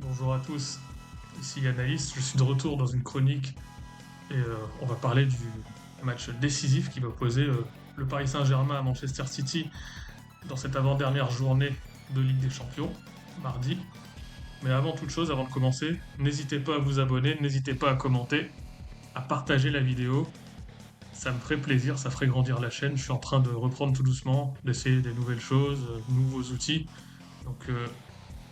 Bonjour à tous, ici Yanaïs, je suis de retour dans une chronique et on va parler du match décisif qui va opposer le Paris Saint-Germain à Manchester City dans cette avant-dernière journée de Ligue des Champions, mardi. Mais avant toute chose, avant de commencer, n'hésitez pas à vous abonner, n'hésitez pas à commenter, à partager la vidéo. Ça me ferait plaisir, ça ferait grandir la chaîne. Je suis en train de reprendre tout doucement, d'essayer des nouvelles choses, nouveaux outils. Donc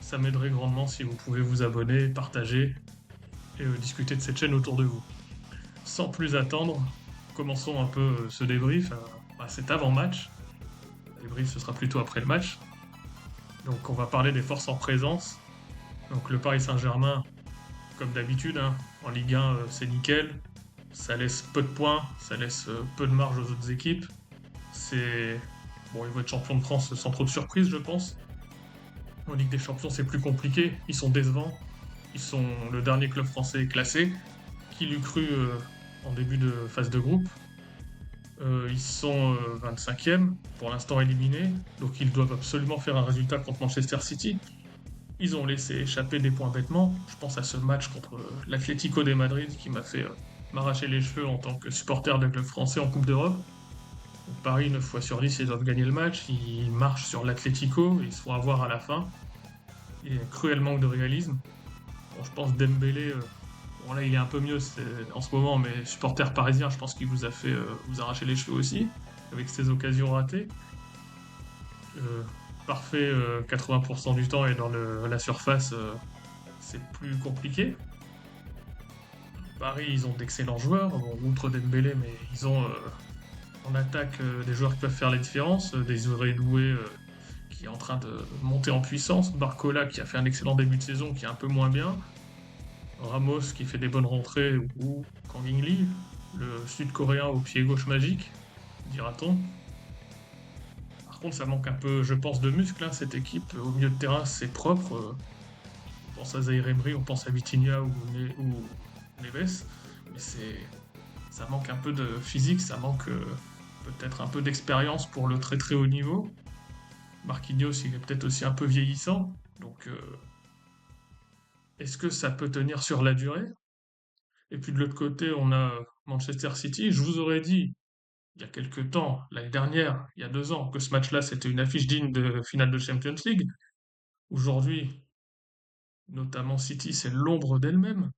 ça m'aiderait grandement si vous pouvez vous abonner, partager et discuter de cette chaîne autour de vous. Sans plus attendre, commençons un peu ce débrief. Cet avant-match. Le débrief, ce sera plutôt après le match. Donc, on va parler des forces en présence. Donc, le Paris Saint-Germain, comme d'habitude, hein, en Ligue 1, c'est nickel. Ça laisse peu de points, ça laisse peu de marge aux autres équipes. C'est. Bon, ils vont être champions de France sans trop de surprise, je pense. En Ligue des Champions, c'est plus compliqué. Ils sont décevants. Ils sont le dernier club français classé. Qui l'eût cru en début de phase de groupe. Ils sont 25e, pour l'instant éliminés, donc ils doivent absolument faire un résultat contre Manchester City. Ils ont laissé échapper des points bêtement. Je pense à ce match contre l'Atlético de Madrid qui m'a fait m'arracher les cheveux en tant que supporter de club français en Coupe d'Europe. Donc Paris, 9 fois sur 10, ils doivent gagner le match. Ils marchent sur l'Atlético, ils se font avoir à la fin. Et un cruel manque de réalisme. Bon, je pense Dembélé, bon là il est un peu mieux en ce moment, mais supporter parisien, je pense qu'il vous a fait vous arracher les cheveux aussi, avec ses occasions ratées. Euh, Parfait 80% du temps et dans la surface, c'est plus compliqué. Paris, ils ont d'excellents joueurs, bon, outre Dembélé, mais ils ont en attaque des joueurs qui peuvent faire la différence, des oreilles doués qui est en train de monter en puissance, Barcola qui a fait un excellent début de saison qui est un peu moins bien, Ramos qui fait des bonnes rentrées ou Kang In Lee, le sud-coréen au pied gauche magique, dira-t-on. Par contre, ça manque un peu, je pense, de muscle, hein, cette équipe. Au milieu de terrain, c'est propre. On pense à Zaire Emery, on pense à Vitinha ou Neves. Mais ça manque un peu de physique, ça manque peut-être un peu d'expérience pour le très très haut niveau. Marquinhos, il est peut-être aussi un peu vieillissant. Donc, est-ce que ça peut tenir sur la durée? Et puis de l'autre côté, on a Manchester City. Je vous aurais dit, il y a quelques temps, l'année dernière, il y a 2 ans, que ce match-là, c'était une affiche digne de finale de Champions League. Aujourd'hui, notamment City, c'est l'ombre d'elle-même.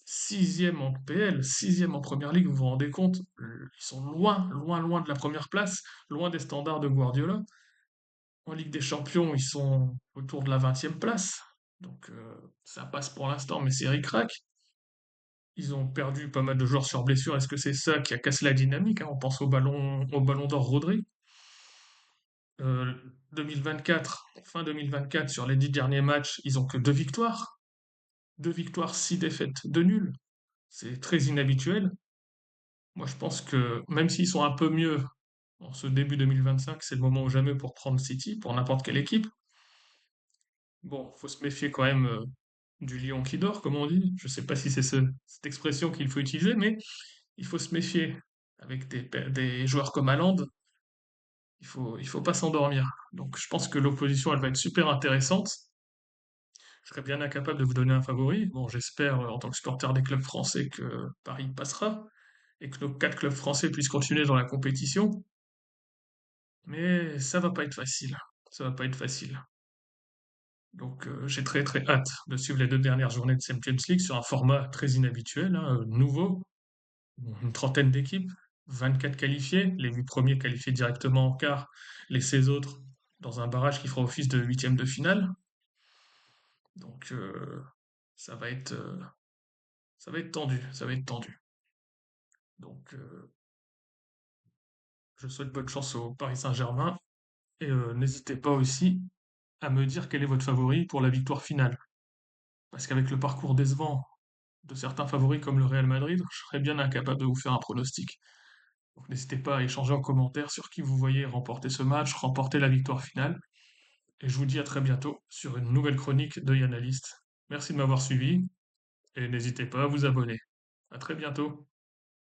Sixième en PL, sixième en Première Ligue, vous vous rendez compte? Ils sont loin, loin, loin de la première place, loin des standards de Guardiola. En Ligue des Champions, ils sont autour de la 20e place. Donc ça passe pour l'instant, mais c'est ric-rac. Ils ont perdu pas mal de joueurs sur blessure. Est-ce que c'est ça qui a cassé la dynamique, hein? On pense au ballon d'or Rodri. Euh, 2024, fin 2024, sur les 10 derniers matchs, ils ont que 2 victoires. 2 victoires, 6 défaites, 2 nuls. C'est très inhabituel. Moi, je pense que même s'ils sont un peu mieux en ce début 2025, c'est le moment ou jamais pour prendre City, pour n'importe quelle équipe. Bon, faut se méfier quand même du lion qui dort, comme on dit. Je sais pas si c'est cette expression qu'il faut utiliser, mais il faut se méfier. Avec des joueurs comme Haaland, il faut pas s'endormir. Donc je pense que l'opposition, elle va être super intéressante. Je serais bien incapable de vous donner un favori. Bon, j'espère, en tant que supporter des clubs français, que Paris passera et que nos 4 clubs français puissent continuer dans la compétition. Mais ça va pas être facile. Ça va pas être facile. Donc j'ai très très hâte de suivre les 2 dernières journées de Champions League sur un format très inhabituel, hein, nouveau, une trentaine d'équipes, 24 qualifiés, les 8 premiers qualifiés directement en quart, les 16 autres dans un barrage qui fera office de huitième de finale. Donc ça va être euh, ça va être tendu, ça va être tendu. Donc je souhaite bonne chance au Paris Saint-Germain et n'hésitez pas aussi à me dire quel est votre favori pour la victoire finale. Parce qu'avec le parcours décevant de certains favoris comme le Real Madrid, je serais bien incapable de vous faire un pronostic. Donc n'hésitez pas à échanger en commentaire sur qui vous voyez remporter ce match, remporter la victoire finale. Et je vous dis à très bientôt sur une nouvelle chronique de Yanalyst. Merci de m'avoir suivi et n'hésitez pas à vous abonner. À très bientôt.